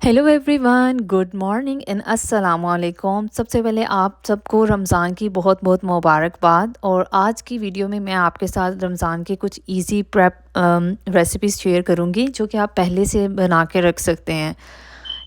Hello everyone, good morning and अस्सलाम वालेकुम। सबसे पहले आप सबको रमज़ान की बहुत बहुत मुबारकबाद। और आज की वीडियो में मैं आपके साथ रमज़ान की कुछ इजी प्रेप रेसिपीज़ शेयर करूंगी जो कि आप पहले से बना के रख सकते हैं।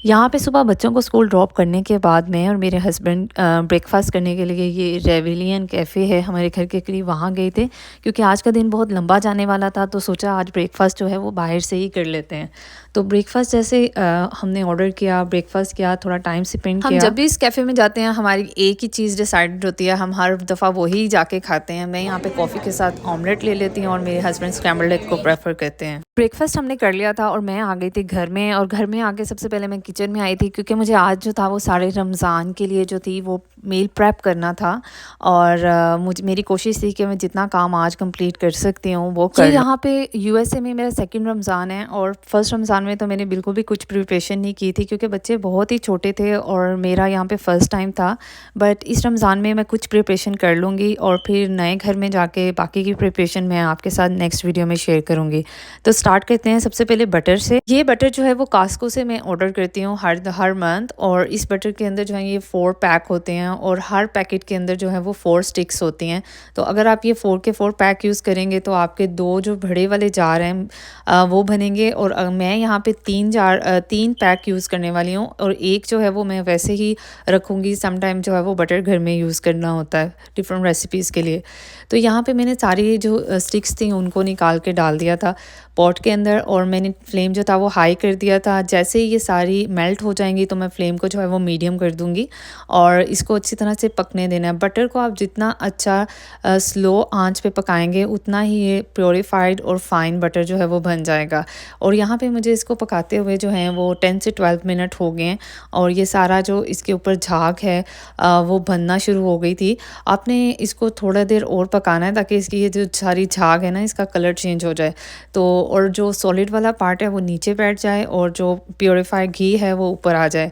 यहाँ पे सुबह बच्चों को स्कूल ड्रॉप करने के बाद मैं और मेरे हस्बैंड ब्रेकफास्ट करने के लिए ये रेविलियन कैफ़े है हमारे घर के करीब, वहाँ गए थे क्योंकि आज का दिन बहुत लंबा जाने वाला था। तो सोचा आज ब्रेकफास्ट जो है वो बाहर से ही कर लेते हैं। तो ब्रेकफास्ट जैसे हमने ऑर्डर किया, ब्रेकफास्ट किया, थोड़ा टाइम स्पेंड किया। हम जब भी इस कैफ़े में जाते हैं हमारी एक ही चीज़ डिसाइडेड होती है, हम हर दफ़ा वही जाके खाते हैं। मैं यहाँ पे कॉफ़ी के साथ ऑमलेट ले लेती हूँ और मेरे हस्बैंड स्क्रैम्बल्ड एग को प्रेफर करते हैं। ब्रेकफास्ट हमने कर लिया था और मैं आ गई थी घर में, और घर में आके सबसे पहले मैं किचन में आई थी क्योंकि मुझे आज जो था वो सारे रमज़ान के लिए जो थी वो मील प्रेप करना था। और मेरी कोशिश थी कि मैं जितना काम आज कंप्लीट कर सकती हूँ वो कर। यहाँ पे यूएसए में मेरा सेकंड रमज़ान है और फर्स्ट रमज़ान में तो मैंने बिल्कुल भी कुछ प्रिपरेशन नहीं की थी क्योंकि बच्चे बहुत ही छोटे थे और मेरा यहाँ पे फ़र्स्ट टाइम था। बट इस रमज़ान में मैं कुछ प्रिपरेशन कर लूँगी और फिर नए घर में जाके बाकी की प्रिपरेशन मैं आपके साथ नेक्स्ट वीडियो में शेयर करूँगी। तो स्टार्ट करते हैं सबसे पहले बटर से। ये बटर जो है वो कास्को से मैं ऑर्डर करती हूँ हर मंथ, और इस बटर के अंदर जो है ये 4 पैक होते हैं और हर पैकेट के अंदर जो है वो 4 स्टिक्स होती हैं। तो अगर आप ये 4 के 4 पैक यूज़ करेंगे तो आपके 2 जो बड़े वाले जार हैं वो बनेंगे। और मैं यहाँ पे 3 पैक यूज़ करने वाली हूँ और एक जो है वो मैं वैसे ही रखूँगी। समटाइम जो है वो बटर घर में यूज़ करना होता है डिफरेंट रेसिपीज़ के लिए। तो यहाँ पे मैंने सारी जो स्टिक्स थी उनको निकाल के डाल दिया था पॉट के अंदर और मैंने फ्लेम जो था वो हाई कर दिया था। जैसे ही ये सारी मेल्ट हो जाएंगी तो मैं फ्लेम को जो है वो मीडियम कर दूंगी और इसको अच्छी तरह से पकने देना है। बटर को आप जितना अच्छा स्लो आंच पे पकाएंगे उतना ही ये प्योरीफाइड और फाइन बटर जो है वो बन जाएगा। और यहाँ पे मुझे इसको पकाते हुए जो है वो 10 से 12 मिनट हो गए हैं और ये सारा जो इसके ऊपर झाग है वो बनना शुरू हो गई थी। आपने इसको थोड़ा देर और पकाना है ताकि इसकी ये जो सारी झाग है ना इसका कलर चेंज हो जाए, तो और जो सॉलिड वाला पार्ट है वो नीचे बैठ जाए और जो प्योरीफाइड घी है वो ऊपर आ जाए।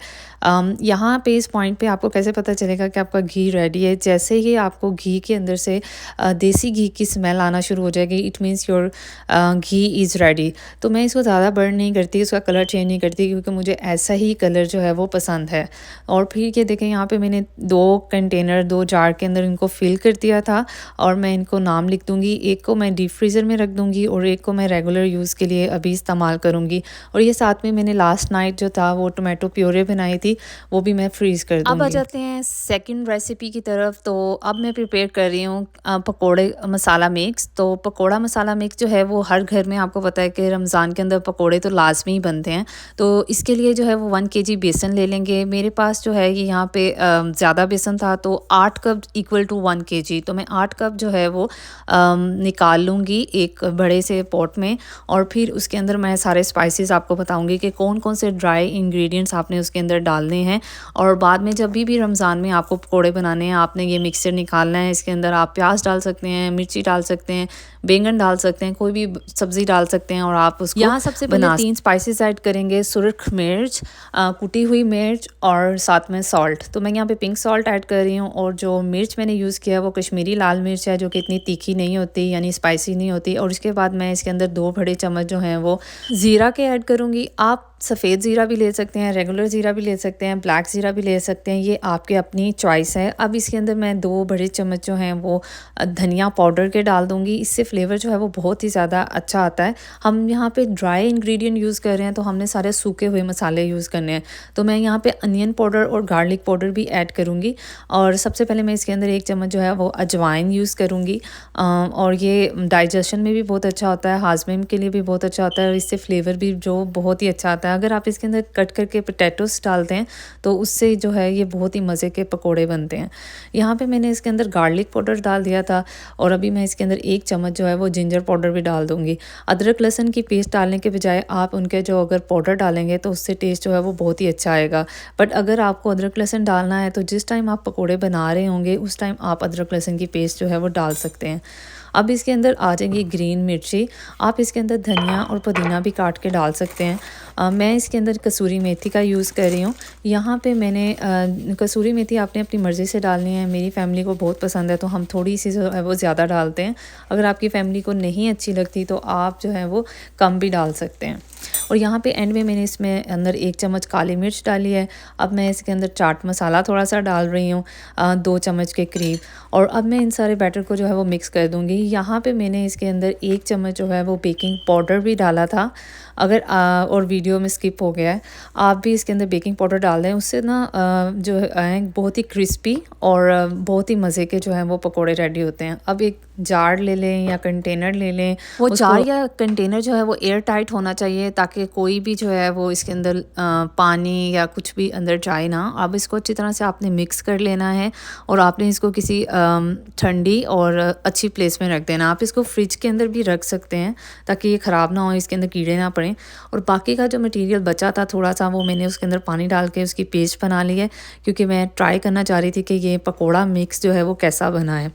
यहाँ पे इस पॉइंट पे आपको कैसे पता चलेगा कि आपका घी रेडी है? जैसे ही आपको घी के अंदर से देसी घी की स्मेल आना शुरू हो जाएगी, it means your ghee is ready. तो मैं इसको ज़्यादा बर्न नहीं करती, इसका कलर चेंज नहीं करती क्योंकि मुझे ऐसा ही कलर जो है वो पसंद है। और फिर ये देखें यहाँ पे मैंने 2 जार के अंदर इनको फिल कर दिया था और मैं इनको नाम लिख दूँगी। एक को मैं डीप फ्रीज़र में रख दूँगी और एक को मैं रेगुलर यूज़ के लिए अभी इस्तेमाल करूँगी। और ये साथ में मैंने लास्ट नाइट जो था वो टोमेटो प्योरे बनाई थी वो भी मैं फ्रीज़ कर दूँगी। अब आ जाते हैं सेकंड रेसिपी की तरफ। तो अब मैं प्रिपेयर कर रही हूँ पकोड़े मसाला मिक्स। तो पकोड़ा मसाला मिक्स जो है वो हर घर में आपको पता है कि रमज़ान के अंदर पकोड़े तो लाजमी ही बनते हैं। तो इसके लिए जो है वो 1 kg बेसन ले लेंगे। मेरे पास जो है ये यहाँ पे ज़्यादा बेसन था तो 8 कप इक्वल टू 1 kg, तो मैं 8 कप जो है वो निकाल लूँगी एक बड़े से पॉट में। और फिर उसके अंदर मैं सारे स्पाइसेस आपको बताऊँगी कि कौन कौन से ड्राई इंग्रेडिएंट्स आपने उसके अंदर डालने हैं। और बाद में जब भी रमज़ान में आपको पकोड़े बनाने हैं आपने ये मिक्सचर निकालना है। इसके अंदर आप प्याज डाल सकते हैं, मिर्ची डाल सकते हैं, बैंगन डाल सकते हैं, कोई भी सब्ज़ी डाल सकते हैं और आप उसको यहाँ सबसे पहले 3 स्पाइसेस ऐड करेंगे, सुरख मिर्च, कुटी हुई मिर्च और साथ में सॉल्ट। तो मैं यहाँ पे पिंक सॉल्ट ऐड कर रही हूँ। और जो मिर्च मैंने यूज़ किया वो कश्मीरी लाल मिर्च है जो कि इतनी तीखी नहीं होती यानी स्पाइसी नहीं होती। और इसके बाद मैं इसके अंदर 2 बड़े चम्मच जो हैं वो ज़ीरा के ऐड करूँगी। आप सफ़ेद ज़ीरा भी ले सकते हैं, रेगुलर ज़ीरा भी ले सकते हैं, ब्लैक ज़ीरा भी ले सकते हैं, ये आपके अपनी चॉइस है। अब इसके अंदर मैं 2 बड़े चम्मच जो हैं वो धनिया पाउडर के डाल दूँगी। इससे फ्लेवर जो है वो बहुत ही ज़्यादा अच्छा आता है। हम यहाँ पे ड्राई इंग्रेडिएंट यूज़ कर रहे हैं तो हमने सारे सूखे हुए मसाले यूज़ करने हैं। तो मैं यहाँ पे अनियन पाउडर और गार्लिक पाउडर भी ऐड करूँगी। और सबसे पहले मैं इसके अंदर 1 चम्मच जो है वो अजवाइन यूज़ करूँगी। और ये डाइजेशन में भी बहुत अच्छा होता है, हाजमे के लिए भी बहुत अच्छा होता है और इससे फ्लेवर भी जो बहुत ही अच्छा आता है। अगर आप इसके अंदर कट करके पोटैटोस डालते हैं तो उससे जो है ये बहुत ही मज़े के पकोड़े बनते हैं। यहाँ पे मैंने इसके अंदर गार्लिक पाउडर डाल दिया था और अभी मैं इसके अंदर 1 चम्मच जो है वो जिंजर पाउडर भी डाल दूँगी। अदरक लहसुन की पेस्ट डालने के बजाय आप उनके जो अगर पाउडर डालेंगे तो उससे टेस्ट जो है वो बहुत ही अच्छा आएगा। बट अगर आपको अदरक लहसुन डालना है तो जिस टाइम आप पकोड़े बना रहे होंगे उस टाइम आप अदरक लहसुन की पेस्ट जो है वो डाल सकते हैं। अब इसके अंदर आ जाएंगी ग्रीन मिर्ची। आप इसके अंदर धनिया और पुदीना भी काट के डाल सकते हैं। मैं इसके अंदर कसूरी मेथी का यूज़ कर रही हूँ। यहाँ पे मैंने कसूरी मेथी आपने अपनी मर्ज़ी से डालनी है। मेरी फैमिली को बहुत पसंद है तो हम थोड़ी सी जो है वो ज़्यादा डालते हैं। अगर आपकी फैमिली को नहीं अच्छी लगती तो आप जो है वो कम भी डाल सकते हैं। और यहाँ पे एंड में मैंने इसमें अंदर 1 चम्मच काली मिर्च डाली है। अब मैं इसके अंदर चाट मसाला थोड़ा सा डाल रही हूँ 2 चम्मच के करीब। और अब मैं इन सारे बैटर को जो है वो मिक्स कर दूँगी। यहाँ पे मैंने इसके अंदर 1 चम्मच जो है वो बेकिंग पाउडर भी डाला था। अगर और वीडियो में स्किप हो गया है, आप भी इसके अंदर बेकिंग पाउडर डाल दें, उससे ना जो है बहुत ही क्रिस्पी और बहुत ही मज़े के जो है वो पकोड़े रेडी होते हैं। अब एक जार ले लें या कंटेनर ले लें, वो जार या कंटेनर जो है वो एयर टाइट होना चाहिए ताकि कोई भी जो है वो इसके अंदर पानी या कुछ भी अंदर जाए ना। अब इसको अच्छी तरह से आपने मिक्स कर लेना है और आपने इसको किसी ठंडी और अच्छी प्लेस में रख देना। आप इसको फ्रिज के अंदर भी रख सकते हैं ताकि ये ख़राब ना हो, इसके अंदर कीड़े ना पड़ें। और बाकी का जो मटेरियल बचा था थोड़ा सा, वो मैंने उसके अंदर पानी डाल के उसकी पेस्ट बना ली है, क्योंकि मैं ट्राई करना चाह रही थी कि ये पकोड़ा मिक्स जो है वो कैसा बना है।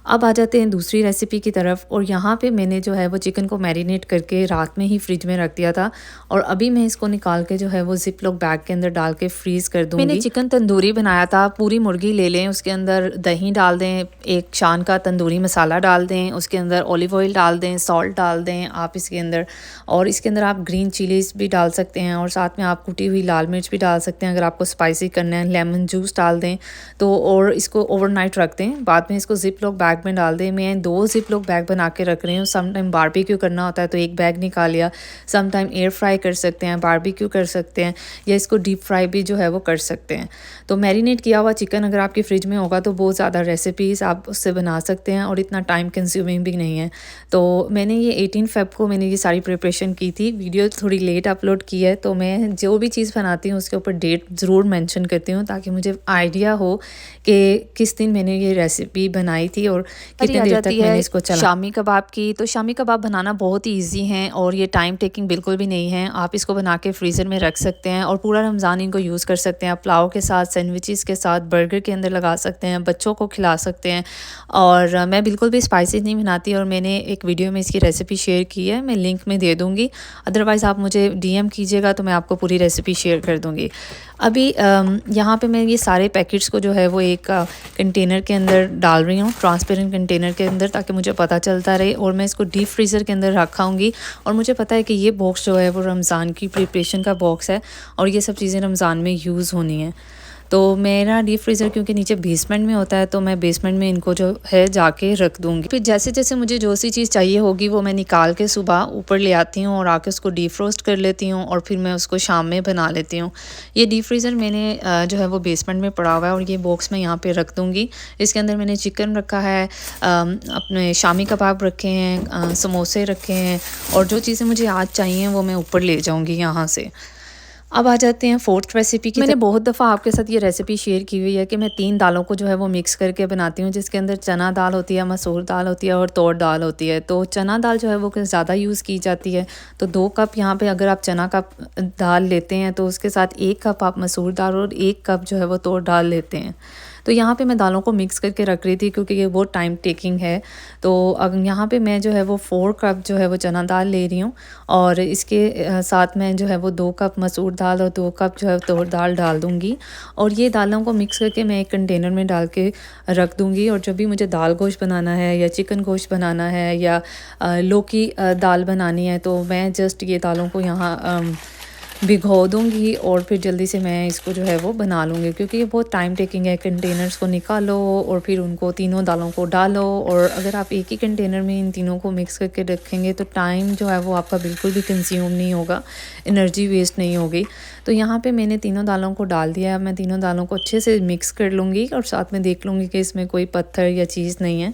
अब आ जाते हैं दूसरी रेसिपी की तरफ। और यहाँ पे मैंने जो है वो चिकन को मैरिनेट करके रात में ही फ्रिज में रख दिया था और अभी मैं इसको निकाल के जो है वो जिप लॉक बैग के अंदर डाल के फ्रीज़ कर दूँगी। मैंने चिकन तंदूरी बनाया था। पूरी मुर्गी ले लें, उसके अंदर दही डाल दें, एक शान का तंदूरी मसाला डाल दें, उसके अंदर ऑलिव ऑयल डाल दें, सॉल्ट डाल दें आप इसके अंदर, और इसके अंदर आप ग्रीन चिलीज़ भी डाल सकते हैं और साथ में आप कुटी हुई लाल मिर्च भी डाल सकते हैं अगर आपको स्पाइसी करना है। लेमन जूस डाल दें तो, और इसको ओवरनाइट रख दें। बाद में इसको जिप लॉक बैग में डाल दें। मैं 2 जिप लॉक बैग बना के रख रही हूँ। सम टाइम बारबेक्यू करना होता है तो एक बैग निकाल लिया, सम टाइम एयर फ्राई कर सकते हैं, बारबेक्यू कर सकते हैं, या इसको डीप फ्राई भी जो है वो कर सकते हैं। तो मैरिनेट किया हुआ चिकन अगर आपके फ्रिज में होगा तो बहुत ज़्यादा रेसिपीज़ आप उससे बना सकते हैं और इतना टाइम कंज्यूमिंग भी नहीं है। तो मैंने ये 18 फ़ेब को मैंने ये सारी प्रिपरेशन की थी। वीडियो थोड़ी लेट अपलोड की है, तो मैं जो भी चीज़ बनाती हूँ उसके ऊपर डेट ज़रूर मेंशन करती हूँ ताकि मुझे आइडिया हो कि किस दिन मैंने ये रेसिपी बनाई थी और कितनी देर तक मैंने इसको चला। शामी कबाब की, तो शामी कबाब बनाना बहुत ही ईजी है और ये टाइम टेकिंग बिल्कुल भी नहीं है। आप इसको बना के फ्रीज़र में रख सकते हैं और पूरा रमज़ान इनको यूज़ कर सकते हैं। आप पुलाव के साथ, सैंडविचेस के साथ, बर्गर के अंदर लगा सकते हैं, बच्चों को खिला सकते हैं। और मैं बिल्कुल भी स्पाइसी नहीं बनाती और मैंने एक वीडियो में इसकी रेसिपी शेयर की है, मैं लिंक में दे दूँगी। अदरवाइज़ आप मुझे DM कीजिएगा तो मैं आपको पूरी रेसिपी शेयर कर दूँगी। अभी यहाँ पे मैं ये सारे पैकेट्स को जो है वो एक कंटेनर के अंदर डाल रही हूँ, ट्रांसपेरेंट कंटेनर के अंदर, ताकि मुझे पता चलता रहे। और मैं इसको डीप फ्रीज़र के अंदर रखाऊंगी। और मुझे पता है कि ये बॉक्स जो है वो रमज़ान की प्रिपरेशन का बॉक्स है और ये सब चीज़ें रमज़ान में यूज़ होनी है। तो मेरा डीप फ्रीज़र क्योंकि नीचे बेसमेंट में होता है तो मैं बेसमेंट में इनको जो है जाके रख दूँगी। फिर जैसे जैसे मुझे जो सी चीज़ चाहिए होगी वो मैं निकाल के सुबह ऊपर ले आती हूँ और आके उसको डीप फ्रोस्ट कर लेती हूँ और फिर मैं उसको शाम में बना लेती हूँ। ये डीप फ्रीज़र मैंने जो है वो बेसमेंट में पड़ा हुआ है और ये बॉक्स मैं यहाँ पर रख दूँगी। इसके अंदर मैंने चिकन रखा है, अपने शामी कबाब रखे हैं, समोसे रखे हैं, और जो चीज़ें मुझे आज चाहिए वो मैं ऊपर ले जाऊँगी यहाँ से। अब आ जाते हैं 4th रेसिपी की। मैंने बहुत दफ़ा आपके साथ ये रेसिपी शेयर की हुई है कि मैं 3 दालों को जो है वो मिक्स करके बनाती हूँ, जिसके अंदर चना दाल होती है, मसूर दाल होती है और तोड़ दाल होती है। तो चना दाल जो है वो ज़्यादा यूज़ की जाती है। तो 2 कप यहाँ पे अगर आप चना का दाल लेते हैं तो उसके साथ 1 कप आप मसूर दाल और 1 कप जो है वो तोड़ दाल लेते हैं। तो यहाँ पे मैं दालों को मिक्स करके रख रही थी क्योंकि ये बहुत टाइम टेकिंग है। तो अब यहाँ पे मैं जो है वो 4 कप जो है वो चना दाल ले रही हूँ और इसके साथ मैं जो है वो 2 कप मसूर दाल और 2 कप जो है तोड़ दाल डाल दूँगी। और ये दालों को मिक्स करके मैं एक कंटेनर में डाल के रख दूँगी। और जब भी मुझे दाल गोश्त बनाना है या चिकन गोश्त बनाना है या लौकी दाल बनानी है तो मैं जस्ट ये दालों को यहाँ भिगो दूँगी और फिर जल्दी से मैं इसको जो है वो बना लूँगी, क्योंकि ये बहुत टाइम टेकिंग है। कंटेनर्स को निकालो और फिर उनको तीनों दालों को डालो, और अगर आप एक ही कंटेनर में इन तीनों को मिक्स करके रखेंगे तो टाइम जो है वो आपका बिल्कुल भी कंज्यूम नहीं होगा, एनर्जी वेस्ट नहीं होगी। तो यहाँ पे मैंने तीनों दालों को डाल दिया है। मैं तीनों दालों को अच्छे से मिक्स कर लूँगी और साथ में देख लूँगी कि इसमें कोई पत्थर या चीज़ नहीं है।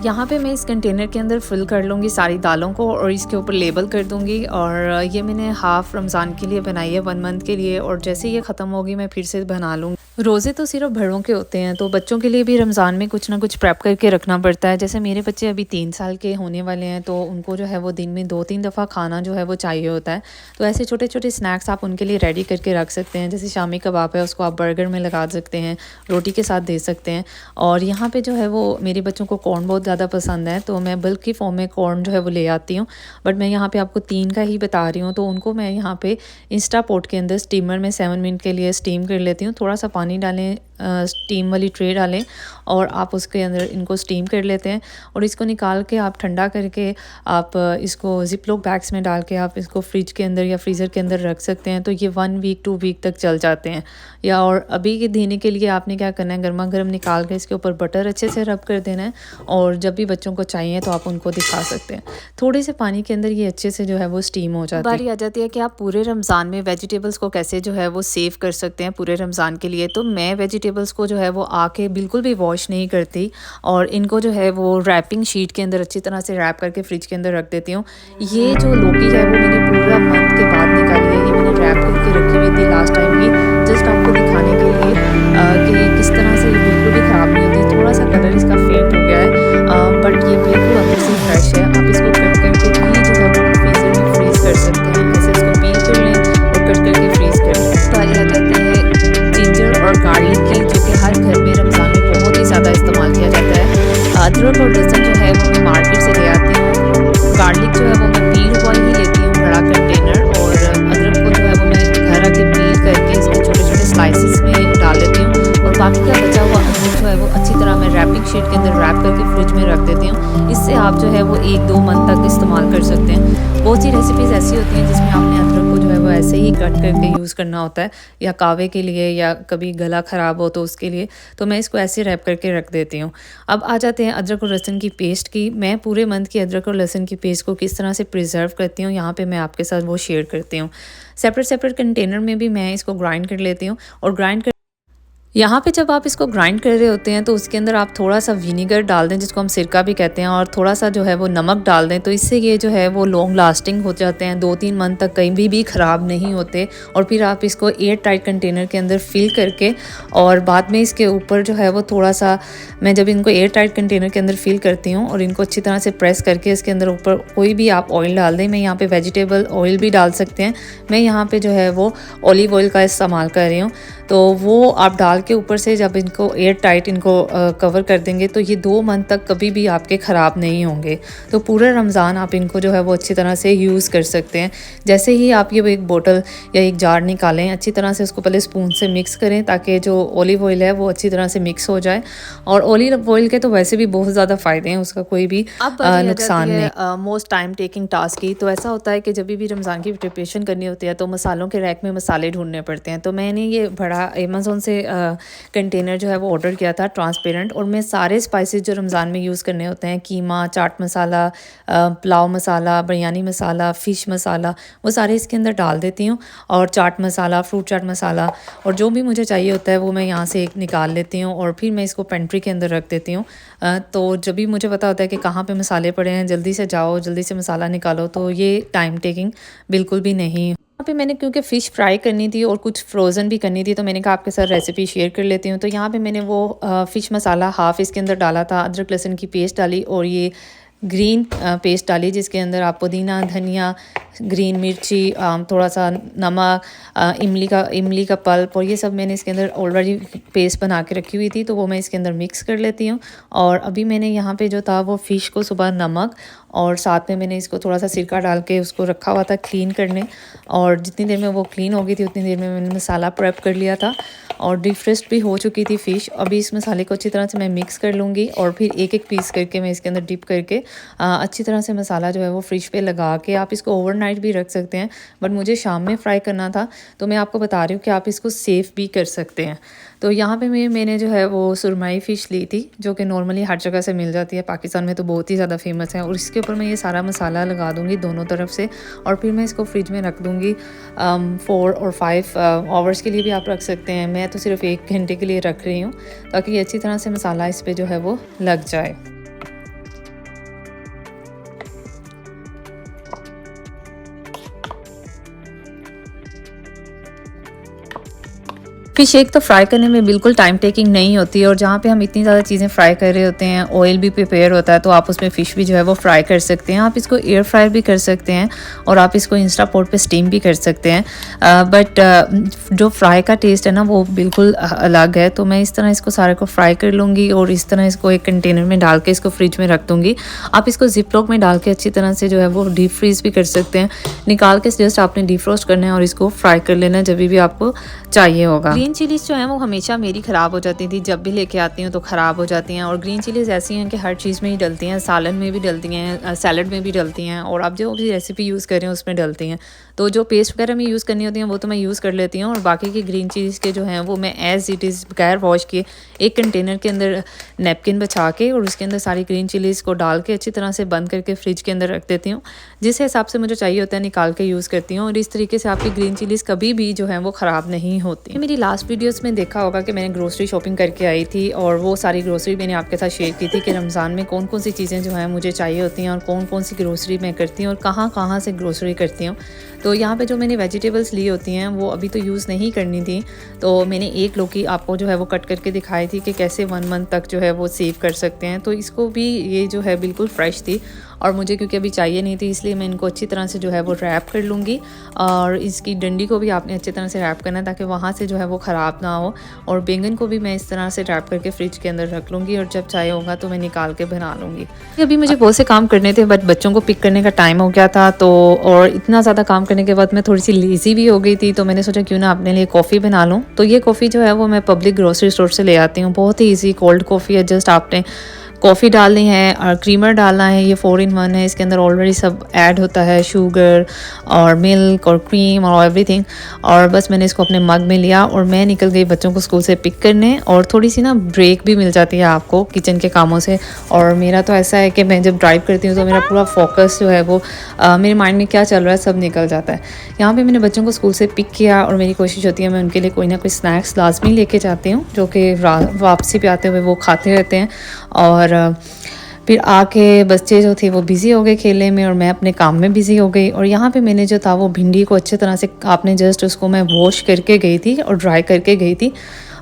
यहाँ पे मैं इस कंटेनर के अंदर फिल कर लूँगी सारी दालों को और इसके ऊपर लेबल कर दूँगी। और ये मैंने हाफ़ रमज़ान के लिए बनाई है, 1 मंथ के लिए, और जैसे ये ख़त्म होगी मैं फिर से बना लूँगी। रोज़े तो सिर्फ बड़ों के होते हैं, तो बच्चों के लिए भी रमज़ान में कुछ ना कुछ प्रेप करके रखना पड़ता है। जैसे मेरे बच्चे अभी 3 साल के होने वाले हैं, तो उनको जो है वो दिन में 2-3 दफ़ा खाना जो है वो चाहिए होता है। तो ऐसे छोटे-छोटे स्नैक्स आप उनके लिए रेडी करके रख सकते हैं। जैसे शामी कबाब है, उसको आप बर्गर में लगा सकते हैं, रोटी के साथ दे सकते हैं। और यहाँ पे जो है वो मेरे बच्चों को कॉर्न बहुत ज़्यादा पसंद है, तो मैं बल्क की फॉर्म में कॉर्न जो है वो ले आती हूँ। बट मैं यहाँ पे आपको 3 का ही बता रही हूँ, तो उनको मैं यहाँ पे इंस्टा पॉट के अंदर स्टीमर में 7 मिनट के लिए स्टीम कर लेती हूँ। थोड़ा सा पानी डालें, स्टीम वाली ट्रे डालें और आप उसके अंदर इनको स्टीम कर लेते हैं। और इसको निकाल के आप ठंडा करके आप इसको ज़िप लॉक बैग्स में डाल के आप इसको फ्रिज के अंदर या फ्रीज़र के अंदर रख सकते हैं। तो ये 1 वीक 2 वीक तक चल जाते हैं। या और अभी के देने के लिए आपने क्या करना है, गर्मा गर्म निकाल के इसके ऊपर बटर अच्छे से रब कर देना है, और जब भी बच्चों को चाहिए तो आप उनको दिखा सकते हैं। थोड़े से पानी के अंदर ये अच्छे से जो है वो स्टीम हो जाती है। बारी आ जाती है कि आप पूरे रमज़ान में वेजिटेबल्स को कैसे जो है वो सेव कर सकते हैं पूरे रमज़ान के लिए। तो मैं वेजिटेबल्स को जो है वो आके बिल्कुल भी वॉश नहीं करती, और इनको जो है वो रैपिंग शीट के अंदर अच्छी तरह से रैप करके फ्रिज के अंदर रख देती हूँ। ये जो लौकी है वो मैंने पूरा मंथ के बाद निकाली है। ये मैंने रैप करके रखी हुई थी लास्ट टाइम ही, जस्ट आपको दिखाने के लिए कि किस तरह से ये बिल्कुल भी ख़राब नहीं होती। थोड़ा सा कलर इसका फेंट हो गया है, बट ये बिल्कुल अंदर से फ्रेश है। आप इसको कट करके भी जो है वो फ्रीज़र में फ्रीज़ कर सकते हैं। ऐसे इसको पील कर लें और कट करके फ्रीज़ कर लें। बारी आ जाती है जिंजर और गार्लिक की, जो कि हर घर में रमज़ान में बहुत ही ज़्यादा इस्तेमाल किया जाता है। अदरक और लहसुन जो है वो मैं मार्केट से ले आती हूँ। गार्लिक जो है वो मैं पील हुआ ही लेती हूँ, बड़ा कंटेनर, और अदरक को जो है वो मैं घर आके पील करके इसको छोटे छोटे स्लाइसिस में डाल लेती हूँ। और बाकी का बचा हुआ अदरक जो है वो अच्छी तरह मैं रैपिंग शीट के अंदर रैप करके फ्रिज में रख देती हूँ। इससे आप जो है वो 1-2 मंथ तक इस्तेमाल कर सकते हैं। बहुत सी रेसिपीज़ ऐसी होती हैं जिसमें आपने अदरक को जो है वो ऐसे ही कट करके यूज़ करना होता है, या कावे के लिए, या कभी गला ख़राब हो तो उसके लिए। तो मैं इसको ऐसे रैप करके रख देती हूँ। अब आ जाते हैं अदरक और लहसुन की पेस्ट की। मैं पूरे मंथ की अदरक और लहसुन की पेस्ट को किस तरह से प्रिजर्व करती हूँ, यहाँ पे मैं आपके साथ वो शेयर करती हूँ। सेपरेट सेपरेट कंटेनर में भी मैं इसको ग्राइंड कर लेती हूँ। और यहाँ पे जब आप इसको ग्राइंड कर रहे होते हैं तो उसके अंदर आप थोड़ा सा विनीगर डाल दें, जिसको हम सिरका भी कहते हैं, और थोड़ा सा जो है वो नमक डाल दें। तो इससे ये जो है वो लॉन्ग लास्टिंग हो जाते हैं, 2-3 मंथ तक कहीं भी ख़राब नहीं होते। और फिर आप इसको एयर टाइट कंटेनर के अंदर फिल करके, और बाद में इसके ऊपर जो है वो थोड़ा सा, मैं जब इनको एयर टाइट कंटेनर के अंदर फिल करती हूँ और इनको अच्छी तरह से प्रेस करके इसके अंदर ऊपर कोई भी आप ऑयल डाल दें। मैं यहाँ पे वेजिटेबल ऑयल भी डाल सकते हैं। मैं यहाँ पे जो है वो ऑलिव ऑयल का इस्तेमाल कर रही हूँ। तो वो आप डाल के ऊपर से जब इनको एयर टाइट इनको कवर कर देंगे तो ये 2 मंथ तक कभी भी आपके ख़राब नहीं होंगे। तो पूरा रमज़ान आप इनको जो है वो अच्छी तरह से यूज़ कर सकते हैं। जैसे ही आप ये एक बोतल या एक जार निकालें, अच्छी तरह से उसको पहले स्पून से मिक्स करें ताकि जो ऑलिव ऑयल है वो अच्छी तरह से मिक्स हो जाए। और ऑलिव ऑयल के तो वैसे भी बहुत ज़्यादा फ़ायदे हैं, उसका कोई भी नुकसान नहीं। मोस्ट टाइम टेकिंग टास्क की तो ऐसा होता है कि जब भी रमज़ान की प्रिपरेशन करनी होती है तो मसालों के रैक में मसाले ढूंढने पड़ते हैं। तो मैंने ये बड़ा अमेज़न से कंटेनर जो है वो ऑर्डर किया था, ट्रांसपेरेंट। और मैं सारे स्पाइसेस जो रमज़ान में यूज़ करने होते हैं, कीमा, चाट मसाला, पुलाव मसाला, बिरयानी मसाला, फ़िश मसाला, वो सारे इसके अंदर डाल देती हूँ। और चाट मसाला, फ्रूट चाट मसाला, और जो भी मुझे चाहिए होता है वो मैं यहाँ से एक निकाल लेती हूँ और फिर मैं इसको पेंट्री के अंदर रख देती हूँ। तो जब भी मुझे पता होता है कि कहाँ पे मसाले पड़े हैं, जल्दी से जाओ, जल्दी से मसाला निकालो, तो ये टाइम टेकिंग बिल्कुल भी नहीं। यहाँ पे मैंने क्योंकि फ़िश फ्राई करनी थी और कुछ फ्रोज़न भी करनी थी, तो मैंने कहा आपके साथ रेसिपी शेयर कर लेती हूँ। तो यहाँ पे मैंने वो फ़िश मसाला हाफ़ इसके अंदर डाला था, अदरक लहसुन की पेस्ट डाली, और ये ग्रीन पेस्ट डाली जिसके अंदर आप पुदीना, धनिया, ग्रीन मिर्ची, थोड़ा सा नमक, इमली का पल्प, और ये सब मैंने इसके अंदर ऑलरेडी पेस्ट बना के रखी हुई थी, तो वो मैं इसके अंदर मिक्स कर लेती हूँ। और अभी मैंने यहाँ पे जो था वो फ़िश को सुबह नमक और साथ में मैंने इसको थोड़ा सा सिरका डाल के उसको रखा हुआ था क्लीन करने, और जितनी देर में वो क्लीन हो गई थी उतनी देर में मैंने मसाला प्रेप कर लिया था और डिफ्रोस्ट भी हो चुकी थी फ़िश। अभी इस मसाले को अच्छी तरह से मैं मिक्स कर लूँगी और फिर एक एक पीस करके मैं इसके अंदर डिप करके अच्छी तरह से मसाला जो है वो फ्रिज पे लगा के, आप इसको ओवरनाइट भी रख सकते हैं, बट मुझे शाम में फ्राई करना था तो मैं आपको बता रही हूँ कि आप इसको सेफ़ भी कर सकते हैं। तो यहाँ पे मैंने जो है वो सुरमई फ़िश ली थी, जो कि नॉर्मली हर जगह से मिल जाती है, पाकिस्तान में तो बहुत ही ज़्यादा फेमस है। और इसके ऊपर मैं ये सारा मसाला लगा दूँगी दोनों तरफ से, और फिर मैं इसको फ्रिज में रख दूँगी 4 और 5 आवर्स के लिए भी आप रख सकते हैं। मैं तो सिर्फ 1 घंटे के लिए रख रही हूँ ताकि ये अच्छी तरह से मसाला इस पर जो है वो लग जाए। फ़िश एक तो फ्राई करने में बिल्कुल टाइम टेकिंग नहीं होती है और जहाँ पे हम इतनी ज़्यादा चीज़ें फ्राई कर रहे होते हैं, ऑयल भी प्रिपेयर होता है, तो आप उसमें फ़िश भी जो है वो फ्राई कर सकते हैं। आप इसको एयर फ्रायर भी कर सकते हैं और आप इसको इंस्टा पॉट पे स्टीम भी कर सकते हैं। बट जो फ्राई का टेस्ट है ना वो बिल्कुल अलग है। तो मैं इस तरह इसको सारे को फ्राई कर लूँगी और इस तरह इसको एक कंटेनर में डाल के इसको फ्रिज में रख दूँगी। आप इसको जिप लॉक में डाल के अच्छी तरह से जो है वो डीप फ्रीज़ भी कर सकते हैं। निकाल के जस्ट आपने डीफ्रोस्ट करना है और इसको फ्राई कर लेना है जब भी आपको चाहिए होगा। ग्रीन चिलीज़ जो है वो हमेशा मेरी ख़राब हो जाती थी, जब भी लेके आती हूँ तो ख़राब हो जाती हैं। और ग्रीन चिलीज़ ऐसी हैं कि हर चीज़ में ही डलती हैं, सालन में भी डलती हैं, सैलड में भी डलती हैं और आप जो भी रेसिपी यूज़ कर रहे हैं उसमें डलती हैं। तो जो पेस्ट वगैरह में यूज़ करनी होती हैं वो तो मैं यूज़ कर लेती हूँ और बाकी की ग्रीन चिलीज़ के जो हैं वो मैं एज़ इट इज़ बगैर वॉश किए एक कंटेनर के अंदर नैपकिन बिछा के और उसके अंदर सारी ग्रीन चिलीज़ को डाल के अच्छी तरह से बंद करके फ्रिज के अंदर रख देती हूँ। जिस हिसाब से मुझे चाहिए होता है निकाल के यूज़ करती हूँ और इस तरीके से आपकी ग्रीन चिलीज़ कभी भी जो है वो ख़राब नहीं होती। मेरी लास्ट वीडियोस में देखा होगा कि मैंने ग्रोसरी शॉपिंग करके आई थी और वो सारी ग्रोसरी मैंने आपके साथ शेयर की थी कि रमज़ान में कौन कौन सी चीज़ें जो हैं मुझे चाहिए होती हैं और कौन कौन सी ग्रोसरी मैं करती हूँ और कहाँ कहाँ से ग्रोसरी करती हूँ। तो यहाँ पे जो मैंने वेजिटेबल्स ली होती हैं वो अभी तो यूज़ नहीं करनी थी, तो मैंने एक लौकी आपको जो है वो कट करके दिखाई थी कि कैसे 1 मंथ तक जो है वो सेव कर सकते हैं। तो इसको भी ये जो है बिल्कुल फ्रेश थी और मुझे क्योंकि अभी चाहिए नहीं थी इसलिए मैं इनको अच्छी तरह से जो है वो रैप कर लूँगी और इसकी डंडी को भी आपने अच्छी तरह से रैप करना है ताकि वहाँ से जो है वो ख़राब ना हो। और बैंगन को भी मैं इस तरह से रैप करके फ्रिज के अंदर रख लूँगी और जब चाहिए होगा तो मैं निकाल के बना लूँगी। अभी मुझे बहुत से काम करने थे बट बच्चों को पिक करने का टाइम हो गया था, तो और इतना ज़्यादा काम करने के बाद मैं थोड़ी सी लेज़ी भी हो गई थी, तो मैंने सोचा क्यों ना अपने लिए कॉफ़ी बना लूँ। तो ये कॉफ़ी जो है वो मैं पब्लिक ग्रोसरी स्टोर से ले आती हूँ। बहुत ही ईजी कोल्ड कॉफ़ी है, जस्ट आपने कॉफ़ी डालनी है और क्रीमर डालना है। ये 4 in 1 है, इसके अंदर ऑलरेडी सब ऐड होता है, शुगर और मिल्क और क्रीम और एवरीथिंग। और बस मैंने इसको अपने मग में लिया और मैं निकल गई बच्चों को स्कूल से पिक करने और थोड़ी सी ना ब्रेक भी मिल जाती है आपको किचन के कामों से। और मेरा तो ऐसा है कि मैं जब ड्राइव करती हूँ तो मेरा पूरा फोकस जो है वो मेरे माइंड में क्या चल रहा है सब निकल जाता है। यहाँ पे मैंने बच्चों को स्कूल से पिक किया और मेरी कोशिश होती है मैं उनके लिए कोई ना कोई स्नैक्स लाजमी लेके जाती हूँ जो कि वापसी पे आते हुए वो खाते रहते हैं। और फिर आके बच्चे जो थे वो बिज़ी हो गए खेलने में और मैं अपने काम में बिज़ी हो गई। और यहाँ पे मैंने जो था वो भिंडी को अच्छी तरह से आपने जस्ट उसको मैं वॉश करके गई थी और ड्राई करके गई थी।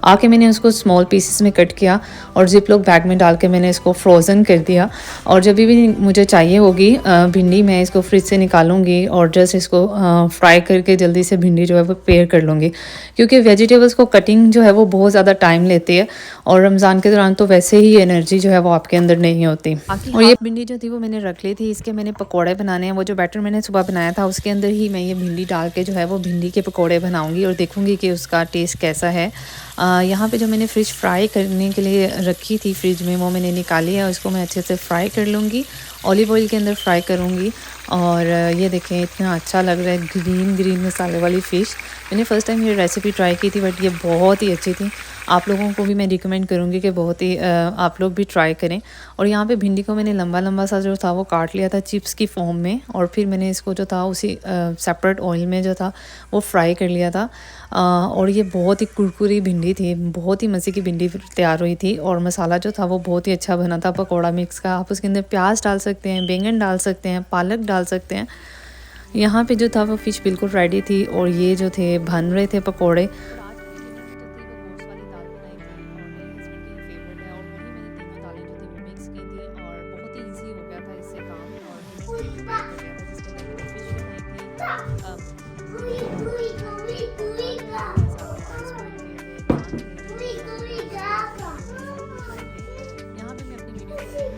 आके मैंने उसको स्मॉल पीसेस में कट किया और जिप लॉक बैग में डाल के मैंने इसको फ्रोज़न कर दिया। और जब भी मुझे चाहिए होगी भिंडी मैं इसको फ्रिज से निकालूंगी और जस्ट इसको फ्राई करके जल्दी से भिंडी जो है वो प्रिपेयर कर लूँगी, क्योंकि वेजिटेबल्स को कटिंग जो है वो बहुत ज़्यादा टाइम लेती है और रमज़ान के दौरान तो वैसे ही एनर्जी जो है वो आपके अंदर नहीं होती। और ये भिंडी जो थी वो मैंने रख ली थी, इसके मैंने पकौड़े बनाने हैं। वो जो बैटर मैंने सुबह बनाया था उसके अंदर ही मैं ये भिंडी डाल के जो है वो भिंडी के पकौड़े बनाऊँगी और देखूँगी कि उसका टेस्ट कैसा है। यहाँ पे जो मैंने फ़िश फ्राई करने के लिए रखी थी फ्रिज में वो मैंने निकाली है और इसको मैं अच्छे से फ्राई कर लूँगी, ऑलिव ऑयल के अंदर फ्राई करूँगी। और ये देखें इतना अच्छा लग रहा है ग्रीन ग्रीन मसाले वाली फ़िश। मैंने फ़र्स्ट टाइम ये रेसिपी ट्राई की थी बट ये बहुत ही अच्छी थी। आप लोगों को भी मैं रिकमेंड करूँगी कि बहुत ही आप लोग भी ट्राई करें। और यहाँ पे भिंडी को मैंने लंबा लंबा सा जो था वो काट लिया था चिप्स की फॉर्म में और फिर मैंने इसको जो था उसी सेपरेट ऑयल में जो था वो फ्राई कर लिया था। और ये बहुत ही कुरकुरी भिंडी थी, बहुत ही मज़े की भिंडी तैयार हुई थी और मसाला जो था वो बहुत ही अच्छा बना था पकौड़ा मिक्स का। आप उसके अंदर प्याज डाल सकते हैं, बैंगन डाल सकते हैं, पालक डाल सकते हैं। यहाँ पे जो था वो फ़िश बिल्कुल रेडी थी और ये जो थे बन रहे थे पकौड़े।